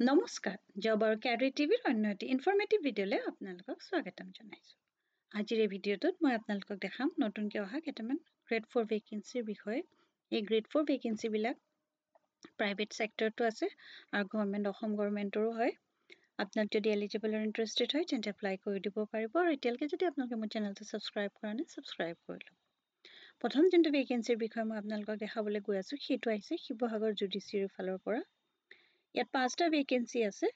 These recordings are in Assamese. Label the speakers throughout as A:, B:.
A: নমস্কাৰ জব আৰু কেৰিয়াৰ টিভিৰ অন্য এটি ইনফৰমেটিভ ভিডিঅ'লৈ আপোনালোকক স্বাগতম জনাইছোঁ। আজিৰ এই ভিডিঅ'টোত মই আপোনালোকক দেখাম নতুনকৈ অহা কেইটামান গ্ৰেড 4 ভেকেঞ্চিৰ বিষয়ে। এই গ্ৰেড 4 ভেকেঞ্চিবিলাক প্ৰাইভেট ছেক্টৰটো আছে আৰু অসম গভৰ্ণমেণ্টৰো হয়। আপোনালোক যদি এলিজিবল আৰু ইণ্টাৰেষ্টেড হয় তেন্তে এপ্লাই কৰি দিব পাৰিব আৰু এতিয়ালৈকে যদি আপোনালোকে মোৰ চেনেলটো ছাবস্ক্ৰাইব কৰা নাই ছাবস্ক্ৰাইব কৰি লওক। প্ৰথম যোনটো ভেকেঞ্চিৰ বিষয়ে মই আপোনালোকক দেখাবলৈ গৈ আছোঁ সেইটো আহিছে শিৱসাগৰ জুডিচিয়াৰীৰ ফালৰ পৰা। ইয়াত 5টা ভেকেঞ্চি আছে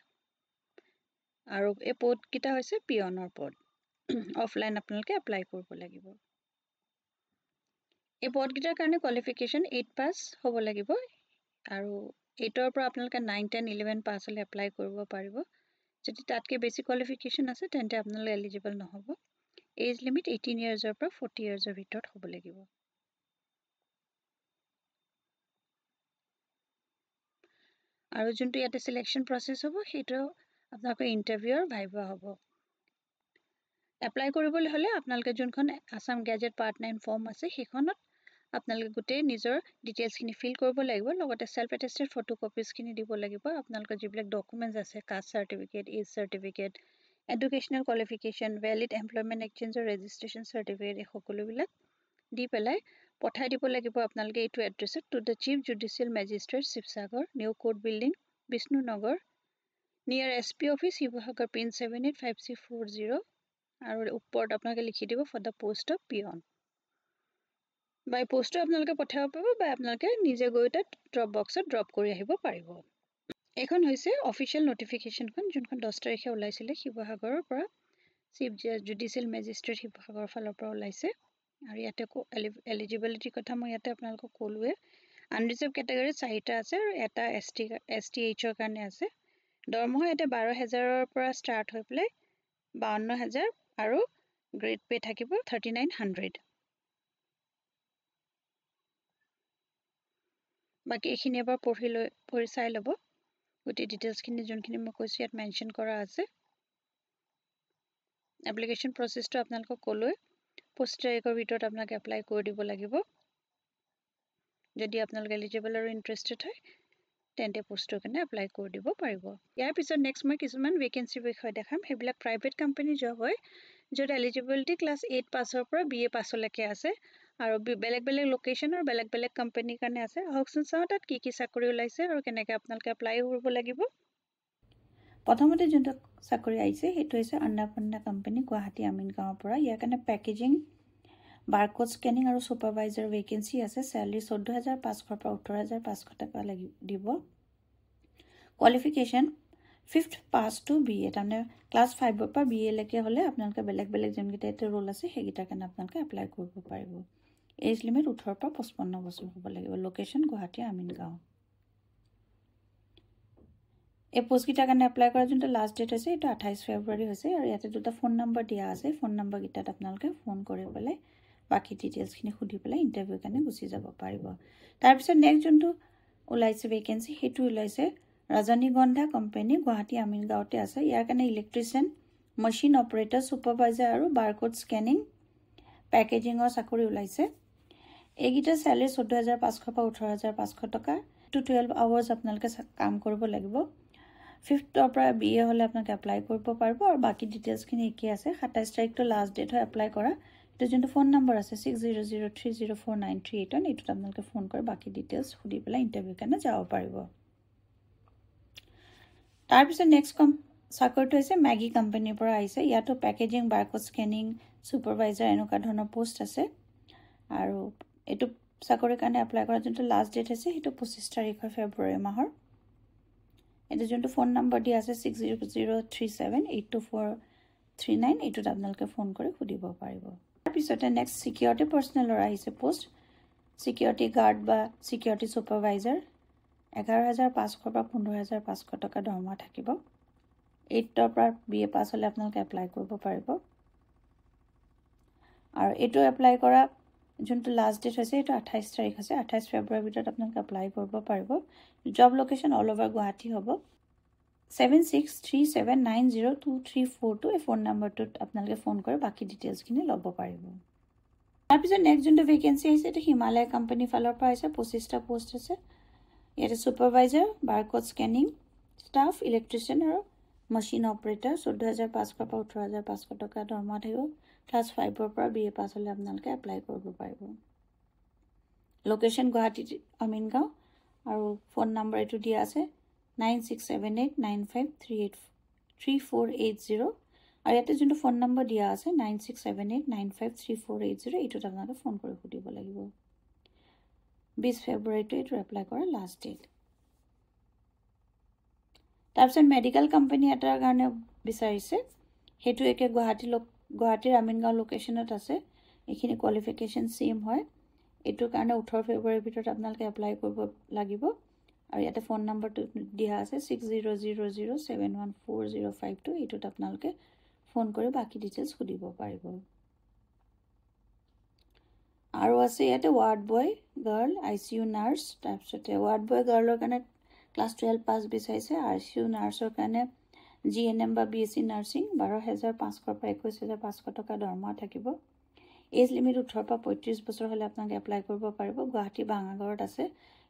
A: আৰু এই পদকেইটা হৈছে পিয়নৰ পদ। অফলাইন আপোনালোকে এপ্লাই কৰিব লাগিব। এই পদকেইটাৰ কাৰণে কোৱালিফিকেশ্যন 8 পাছ হ'ব লাগিব আৰু 8ৰ পৰা আপোনালোকে 9, 10, 11 পাছ হ'লে এপ্লাই কৰিব পাৰিব। যদি তাতকৈ বেছি কোৱালিফিকেশ্যন আছে তেন্তে আপোনালোকে এলিজিবল নহ'ব। এজ লিমিট 18 ইয়াৰ্ছৰ পৰা 40 ইয়াৰ্ছৰ ভিতৰত হ'ব লাগিব। আৰু যোনটো ইয়াতে চিলেকশ্যন প্ৰচেছ হ'ব সেইটো আপোনালোকৰ ইণ্টাৰভিউ আৰু ভাইভা হ'ব। এপ্লাই কৰিবলৈ হ'লে আপোনালোকে যোনখন আছাম গেজেট পাৰ্ট 9 ফৰ্ম আছে সেইখনত আপোনালোকে গোটেই নিজৰ ডিটেইলছখিনি ফিল কৰিব লাগিব, লগতে ছেল্ফ এটেষ্টেড ফটোকপিজখিনি দিব লাগিব। আপোনালোকৰ যিবিলাক ডকুমেণ্টছ আছে caste certificate, age certificate, educational qualification, valid employment এক্সচেঞ্জৰ ৰেজিষ্ট্ৰেশ্যন চাৰ্টিফিকেট, এই সকলোবিলাক দি পেলাই পঠাই দিব লাগিব আপোনালোকে এইটো এড্ৰেছত to the chief judicial magistrate Sivasagar, new court building, Bishnunagar, near SP office Sivasagar, pin 785640 আৰু ওপৰত আপোনালোকে লিখি দিব for the post of peon. By পোষ্টো আপোনালোকে পঠাব পাৰিব বা আপোনালোকে নিজে গৈ তাত ড্ৰপ বক্সত ড্ৰপ কৰি আহিব পাৰিব। এইখন হৈছে অফিচিয়েল নটিফিকেশ্যনখন যোনখন 10 তাৰিখে ওলাইছিলে শিৱসাগৰৰ পৰা। চিফ জুডিচিয়েল মেজিষ্ট্ৰেট শিৱসাগৰৰ ফালৰ পৰা ওলাইছে আৰু ইয়াতে এলিজিবিলিটিৰ কথা মই ইয়াতে আপোনালোকক ক'লোৱে। আনৰিজাৰ্ভ কেটেগৰীত 4টা আছে আৰু এটা STHৰ কাৰণে আছে। দৰমহা ইয়াতে 12,000ৰ পৰা ষ্টাৰ্ট হৈ পেলাই 52,000 আৰু গ্ৰেড পে থাকিব 3900। বাকী এইখিনি এবাৰ পঢ়ি চাই ল'ব। গোটেই ডিটেইলছখিনি যোনখিনি মই কৈছোঁ ইয়াত মেনশ্যন কৰা আছে। এপ্লিকেশ্যন প্ৰচেছটো আপোনালোকক ক'লোৱে। 25 তাৰিখৰ ভিতৰত আপোনালোকে এপ্লাই কৰি দিব লাগিব। যদি আপোনালোকে এলিজিবল আৰু ইণ্টাৰেষ্টেড হয় তেন্তে পোষ্টৰ কাৰণে এপ্লাই কৰি দিব পাৰিব। ইয়াৰ পিছত নেক্সট মই কিছুমান ভেকেঞ্চিৰ বিষয়ে দেখাম। সেইবিলাক প্ৰাইভেট কোম্পানী জব হয় য'ত এলিজিবিলিটি ক্লাছ 8 পাছৰ পৰা BA পাছলৈকে আছে আৰু বেলেগ বেলেগ লোকেশ্যন আৰু বেলেগ বেলেগ কোম্পানীৰ কাৰণে আছে। আহকচোন চাওঁ তাত কি কি চাকৰি ওলাইছে আৰু কেনেকৈ আপোনালোকে এপ্লাই কৰিব লাগিব। প্ৰথমতে যোনটো চাকৰি আহিছে সেইটো হৈছে অন্নপূৰ্ণা কোম্পানী, গুৱাহাটী আমিনগাঁৱৰ পৰা। ইয়াৰ কাৰণে পেকেজিং, বাৰকোড স্কেনিং আৰু ছুপাৰভাইজাৰ ভেকেঞ্চি আছে। চেলাৰী 14,500 পৰা 18,500 টকা দিব। কোৱালিফিকেশ্যন 5th পাছ টু BA, তাৰমানে ক্লাছ 5ৰ পৰা BA লৈকে হ'লে আপোনালোকে বেলেগ বেলেগ যোনকেইটা এতিয়া ৰোল আছে সেইকেইটাৰ কাৰণে আপোনালোকে এপ্লাই কৰিব পাৰিব। এজ লিমিট 18 পৰা 55 বছৰ হ'ব লাগিব। লোকেশ্যন গুৱাহাটী আমিনগাঁও। এই পোষ্টকেইটাৰ কাৰণে এপ্লাই কৰা যোনটো লাষ্ট ডেট হৈছে এইটো 28 ফেব্ৰুৱাৰী হৈছে আৰু ইয়াতে দুটা ফোন নম্বৰ দিয়া আছে। ফোন নম্বৰকেইটাত আপোনালোকে ফোন কৰি পেলাই বাকী ডিটেইলছখিনি সুধি পেলাই ইণ্টাৰভিউৰ কাৰণে গুচি যাব পাৰিব। তাৰপিছত নেক্সট যোনটো ওলাইছে ভেকেঞ্চি সেইটো ওলাইছে ৰজনীগন্ধা কোম্পানী, গুৱাহাটী আমিনগাঁৱতে আছে। ইয়াৰ কাৰণে ইলেক্ট্ৰিচিয়ান, মেচিন অপাৰেটৰ, ছুপাৰভাইজাৰ আৰু বাৰকোড স্কেনিং, পেকেজিঙৰ চাকৰি ওলাইছে। এইকেইটা চেলাৰী 14,500 পৰা 18,500 টকা। 12 আৱাৰ্ছ আপোনালোকে কাম কৰিব লাগিব। 5ৰ পৰা BA হ'লে আপোনালোকে এপ্লাই কৰিব পাৰিব আৰু বাকী ডিটেইলছখিনি একেই আছে। 27 তাৰিখটো লাষ্ট ডেট হয় এপ্লাই কৰা। এইটো যোনটো ফোন নম্বৰ আছে 6003049381, এইটোত আপোনালোকে ফোন কৰি বাকী ডিটেইলছ সুধি পেলাই ইণ্টাৰভিউৰ কাৰণে যাব পাৰিব। তাৰপিছত নেক্সট চাকৰিটো হৈছে মেগী কোম্পানীৰ পৰা আহিছে। ইয়াতো পেকেজিং, বাৰকোড স্কেনিং, ছুপাৰভাইজাৰ এনেকুৱা ধৰণৰ পোষ্ট আছে আৰু এইটো চাকৰিৰ কাৰণে এপ্লাই কৰা যোনটো লাষ্ট ডেট আছে সেইটো 25 তাৰিখ হয় ফেব্ৰুৱাৰী মাহৰ। এইটো যোনটো ফোন নম্বৰ দিয়া আছে 6003782439, এইটোত আপোনালোকে ফোন কৰি সুধিব পাৰিব। তাৰপিছতে নেক্সট ছিকিউৰিটি পাৰ্চনেলৰ আহিছে পোষ্ট। ছিকিউৰিটি গাৰ্ড বা ছিকিউৰিটি ছুপাৰভাইজাৰ 11,500 পৰা 15,500 টকা দৰমহা থাকিব। 8ৰ পৰা BA পাছ হ'লে আপোনালোকে এপ্লাই কৰিব পাৰিব আৰু এইটো এপ্লাই কৰা যোনটো লাষ্ট ডেট হৈছে সেইটো 28 তাৰিখ হৈছে। 28 ফেব্ৰুৱাৰীৰ ভিতৰত আপোনালোকে এপ্লাই কৰিব পাৰিব। Job location all over Guwahati হ'ব। 7637902342 এই ফোন নম্বৰটোত আপোনালোকে ফোন কৰি বাকী ডিটেইলছখিনি ল'ব পাৰিব। তাৰপিছত নেক্সট যোনটো ভেকেঞ্চি আহিছে এইটো হিমালয় কোম্পানীৰ ফালৰ পৰা আহিছে। 25টা পোষ্ট আছে। ইয়াতে supervisor, barcode scanning, staff electrician আৰু মেচিন অপাৰেটৰ 14,500 পৰা 18,500 টকা দৰমহা থাকিব ক্লাছ 5ৰ পৰা BA পাছ হ'লে আপোনালোকে এপ্লাই কৰিব পাৰিব লোকেশ্যন গুৱাহাটী আমিনগাঁও আৰু ফোন নম্বৰ এইটো দিয়া আছে 9678953480 আৰু ইয়াতে যোনটো ফোন নম্বৰ দিয়া আছে 9678953480 এইটোত আপোনালোকে ফোন কৰি সুধিব লাগিব 20 ফেব্ৰুৱাৰীটো এইটো এপ্লাই কৰাৰ লাষ্ট ডেট তাৰপিছত মেডিকেল কোম্পানী এটাৰ কাৰণে বিচাৰিছে সেইটো একে গুৱাহাটীৰ আমিনগাঁও লোকেশ্যনত আছে এইখিনি কোৱালিফিকেশ্যন সেম হয় এইটোৰ কাৰণে 18 ফেব্ৰুৱাৰীৰ ভিতৰত আপোনালোকে এপ্লাই কৰিব লাগিব আৰু ইয়াতে ফোন নম্বৰটো দিয়া আছে 6000714052 এইটোত আপোনালোকে ফোন কৰি বাকি ডিটেইলছ সুধিব পাৰিব আৰু আছে ইয়াতে ward boy girl ICU nurse তাৰপিছতে ৱাৰ্ড বয় গাৰ্লৰ কাৰণে ক্লাছ 12 পাছ বিচাৰিছে ICU নাৰ্ছৰ কাৰণে GNM বা BSc নাৰ্ছিং 12,500 পৰা 21,500 টকা দৰমহা থাকিব এজ লিমিট 18 পৰা 35 বছৰ হ'লে আপোনালোকে এপ্লাই কৰিব পাৰিব গুৱাহাটী বাঙাগড়ত আছে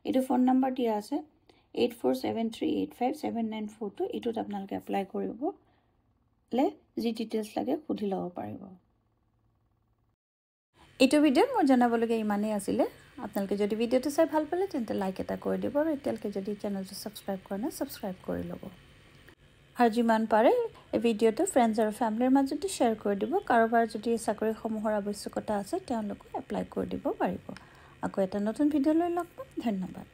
A: এইটো ফোন নম্বৰ দিয়া আছে 8473857942 এইটোত আপোনালোকে এপ্লাই কৰিব লে যি ডিটেইলছ লাগে সুধি ল'ব পাৰিব এইটো ভিডিঅ'ত মই জনাবলগীয়া ইমানেই আছিলে আপোনালোকে যদি ভিডিঅ'টো চাই ভাল পালে তেন্তে লাইক এটা কৰি দিব আৰু এতিয়ালৈকে যদি চেনেলটো ছাবস্ক্ৰাইব কৰা নাই ছাবস্ক্ৰাইব কৰি ল'ব আৰু যিমান পাৰে এই ভিডিঅ'টো ফ্ৰেণ্ডছ আৰু ফেমিলিৰ মাজত শ্বেয়াৰ কৰি দিব কাৰোবাৰ যদি চাকৰিসমূহৰ আৱশ্যকতা আছে তেওঁলোকে এপ্লাই কৰি দিব পাৰিব আকৌ এটা নতুন ভিডিঅ' লৈ লগ পাম ধন্যবাদ